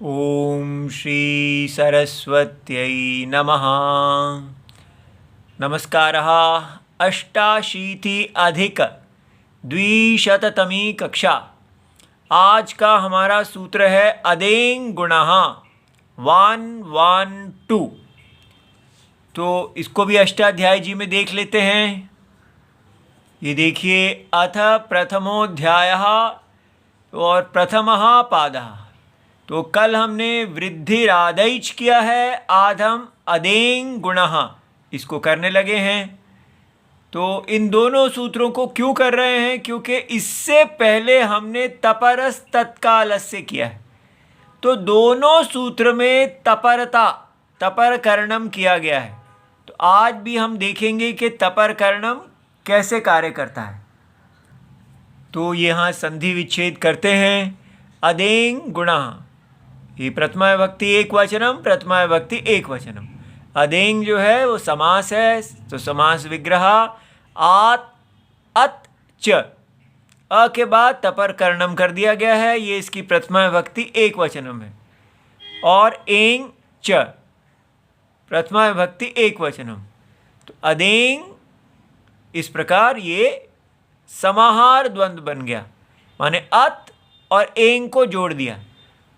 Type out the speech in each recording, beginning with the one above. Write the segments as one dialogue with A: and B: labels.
A: ओम श्री सरस्वत्यै नमः। नमस्कारः। अष्टाशीति अधिक द्विशततमी कक्षा। आज का हमारा सूत्र है अदेङ् गुणः 112। तो इसको भी अष्टाध्यायी जी में देख लेते हैं। ये देखिए, अथ प्रथमोऽध्यायः और प्रथमः पादः। तो कल हमने वृद्धिरादैच किया है, आज हम अदेङ् गुणः इसको करने लगे हैं। तो इन दोनों सूत्रों को क्यों कर रहे हैं? क्योंकि इससे पहले हमने तपरस तत्कालस्य किया है। तो दोनों सूत्र में तपरता तपर कर्णम किया गया है। तो आज भी हम देखेंगे कि तपर कर्णम कैसे कार्य करता है। तो यहाँ संधि विच्छेद करते हैं। अदेङ् गुणः, ये प्रथमा विभक्ति एक वचनम, प्रथमा विभक्ति एक वचनम। अदेङ् जो है वो समास है, तो समास विग्रह आत अत च, अ के बाद तपर कर्णम कर दिया गया है। ये इसकी प्रथमा विभक्ति एक वचनम है। और एङ् च प्रथमा विभक्ति एक वचनम। तो अदेङ् इस प्रकार ये समाहार द्वंद्व बन गया, माने अत और एङ् को जोड़ दिया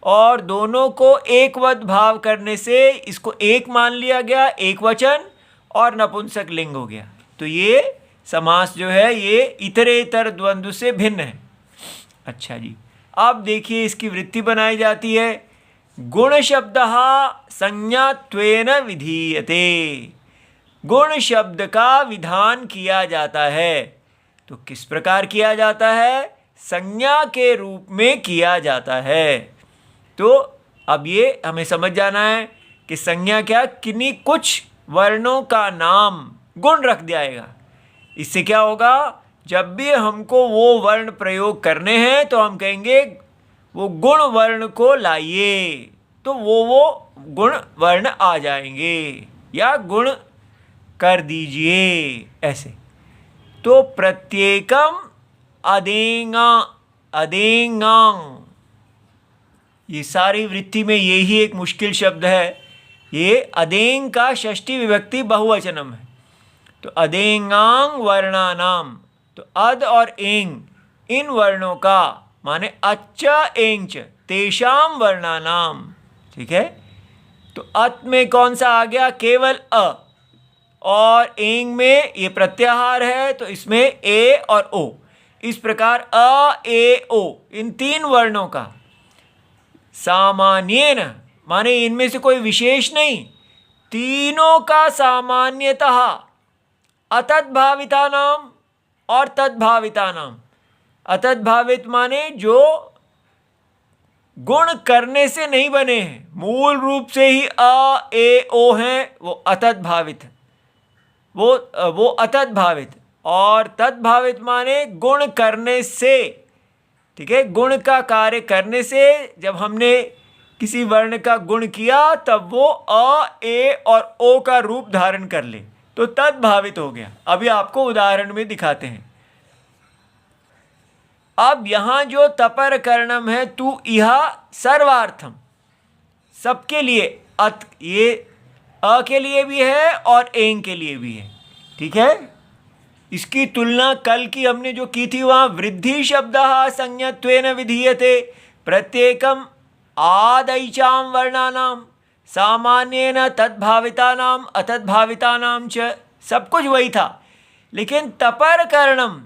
A: और दोनों को एकवद भाव करने से इसको एक मान लिया गया, एक वचन और नपुंसक लिंग हो गया। तो ये समास जो है ये इतरेतर द्वंद्व से भिन्न है। अच्छा जी, अब देखिए इसकी वृत्ति बनाई जाती है। गुण शब्दः संज्ञात्वेन विधीयते, गुण शब्द का विधान किया जाता है। तो किस प्रकार किया जाता है? संज्ञा के रूप में किया जाता है। तो अब ये हमें समझ जाना है कि संज्ञा क्या, किन्हीं कुछ वर्णों का नाम गुण रख दियाएगा। इससे क्या होगा, जब भी हमको वो वर्ण प्रयोग करने हैं तो हम कहेंगे वो गुण वर्ण को लाइए, तो वो गुण वर्ण आ जाएंगे या गुण कर दीजिए, ऐसे। तो प्रत्येकम अदेङ्गा अदेङ्गां, ये सारी वृत्ति में यही एक मुश्किल शब्द है। ये अदेङ् का षष्ठी विभक्ति बहुवचनम है। तो अदेङ्गां वर्णानाम, तो अद और एङ् इन वर्णों का, माने अच्च एङ् च तेषां वर्णानाम। ठीक है। तो अत में कौन सा आ गया? केवल अ, और एङ् में ये प्रत्याहार है तो इसमें ए और ओ। इस प्रकार अ ए ओ इन तीन वर्णों का सामान्येन, माने इनमें से कोई विशेष नहीं, तीनों का सामान्यतः अतद्भाविता नाम और तद्भाविता नाम। अतद्भावित माने जो गुण करने से नहीं बने हैं, मूल रूप से ही अ ए ओ हैं, वो अतद्भावित है, वो अतद्भावित। और तद्भावित माने गुण करने से। ठीक है, गुण का कार्य करने से, जब हमने किसी वर्ण का गुण किया तब वो अ ए और ओ का रूप धारण कर ले, तो तद्भावित हो गया। अभी आपको उदाहरण में दिखाते हैं। अब यहां जो तपर कर्णम है, तू इहा सर्वार्थम, सबके लिए, ये अ के लिए भी है और एङ् के लिए भी है। ठीक है। इसकी तुलना कल की हमने जो की थी, वहाँ वृद्धि शब्दः संज्ञत्वेन विधीयते प्रत्येकम आदैचां वर्णानां सामान्येन तद्भावितानां अतद्भावितानां च, सब कुछ वही था। लेकिन तपर कर्णम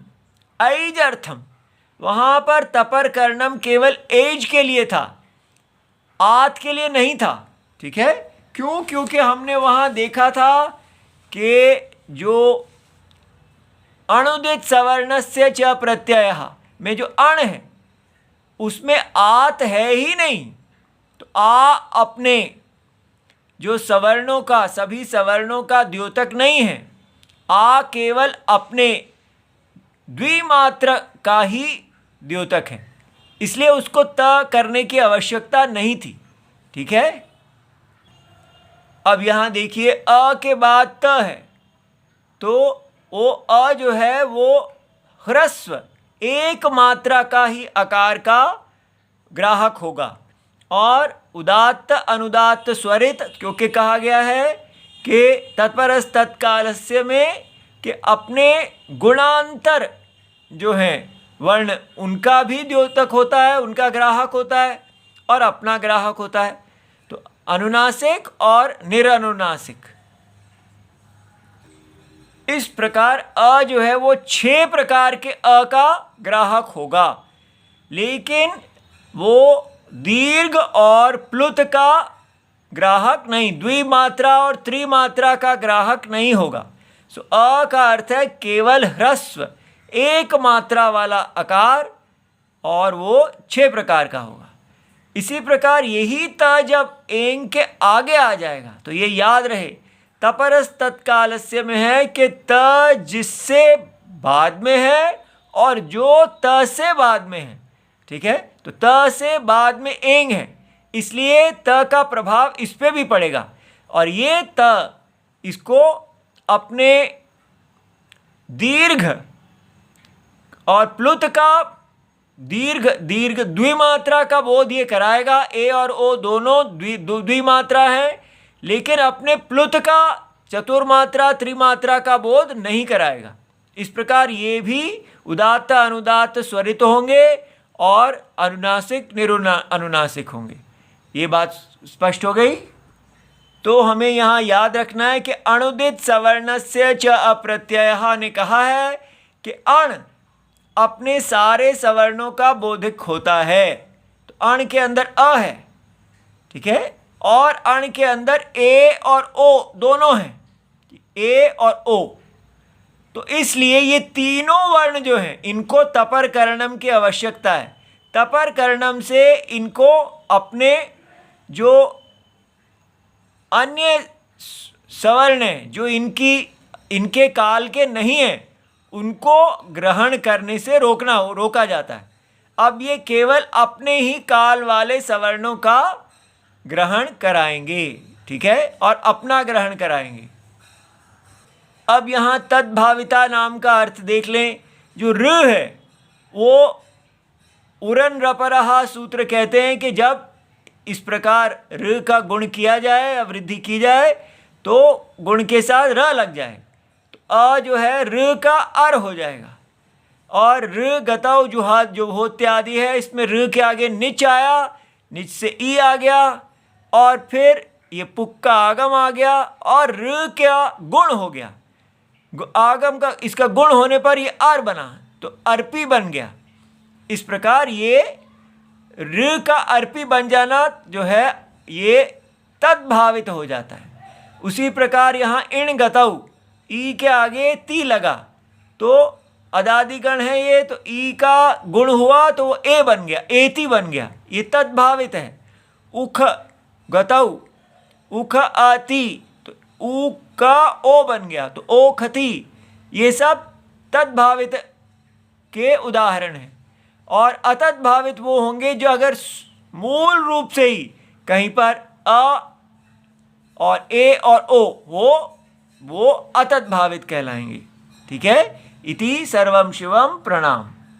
A: ऐज अर्थम, वहाँ पर तपर कर्णम केवल एज के लिए था, आत के लिए नहीं था। ठीक है। क्यों? क्योंकि हमने वहाँ देखा था कि जो अणुदित सवर्णस्य च प्रत्ययः में जो अण है उसमें आत है ही नहीं। तो आ अपने जो सवर्णों का, सभी सवर्णों का द्योतक नहीं है। आ केवल अपने द्विमात्र का ही द्योतक है, इसलिए उसको त करने की आवश्यकता नहीं थी। ठीक है। अब यहाँ देखिए, अ के बाद त है, तो वो अ जो है वो ह्रस्व एक मात्रा का ही आकार का ग्राहक होगा। और उदात्त अनुदात्त स्वरित, क्योंकि कहा गया है कि तत्परस तत्कालस्य में कि अपने गुणांतर जो हैं वर्ण उनका भी द्योतक होता है, उनका ग्राहक होता है और अपना ग्राहक होता है। तो अनुनासिक और निरनुनासिक, इस प्रकार अ जो है वो 6 प्रकार के अ का ग्राहक होगा, लेकिन वो दीर्घ और प्लुत का ग्राहक नहीं, द्विमात्रा और त्रिमात्रा का ग्राहक नहीं होगा। सो अ का अर्थ है केवल ह्रस्व, एक मात्रा वाला आकार, और वो 6 प्रकार का होगा। इसी प्रकार यही त जब एंग के आगे आ जाएगा तो ये याद रहे, तपरस तत्कालस्य में है कि त जिससे बाद में है और जो त से बाद में है, ठीक है। तो त से बाद में एंग है, इसलिए त का प्रभाव इस पे भी पड़ेगा, और ये त इसको अपने दीर्घ और प्लुत का दीर्घ दीर्घ द्विमात्रा का बोध ये कराएगा। ए और ओ दोनों द्विमात्रा हैं, लेकिन अपने प्लुत का चतुर्मात्रा त्रिमात्रा का बोध नहीं कराएगा। इस प्रकार ये भी उदात्त अनुदात्त स्वरित होंगे और अनुनासिक अनुनासिक होंगे। ये बात स्पष्ट हो गई। तो हमें यहाँ याद रखना है कि अणुदित सवर्णस्य च अप्रत्ययः ने कहा है कि अण अपने सारे सवर्णों का बोधक होता है। तो अण के अंदर अ है, ठीक है, और अण के अंदर ए और ओ दोनों हैं, ए और ओ। तो इसलिए ये तीनों वर्ण जो हैं इनको तपर कर्णम की आवश्यकता है। तपर कर्णम से इनको अपने जो अन्य सवर्ण हैं जो इनके काल के नहीं हैं उनको ग्रहण करने से रोका जाता है। अब ये केवल अपने ही काल वाले सवर्णों का ग्रहण कराएंगे, ठीक है, और अपना ग्रहण कराएंगे। अब यहाँ तद्भाविता नाम का अर्थ देख लें। जो र है वो उरन रपरहा सूत्र कहते हैं कि जब इस प्रकार र का गुण किया जाए या वृद्धि की जाए तो गुण के साथ र लग जाए, तो अ जो है र का अर हो जाएगा। और र गतौ जुहात जो होते आदि है, इसमें र के आगे निच आया, निच से ई आ गया, और फिर ये पुक का आगम आ गया और र का गुण हो गया। आगम का इसका गुण होने पर ये आर बना तो अर्पी बन गया। इस प्रकार ये र का अर्पी बन जाना जो है ये तद्भावित हो जाता है। उसी प्रकार यहाँ इण गतौ, ई के आगे ती लगा तो अदादिगण है ये, तो ई का गुण हुआ तो वो ए बन गया, एति बन गया, ये तद्भावित है। उख गतौ, उख आति, तो ऊ का ओ बन गया तो ओ खती। ये सब तद्भावित के उदाहरण हैं। और अतद्भावित वो होंगे जो अगर मूल रूप से ही कहीं पर अ और ए और ओ हो, वो अतद्भावित कहलाएंगे, ठीक है। इति सर्वम शिवम प्रणाम।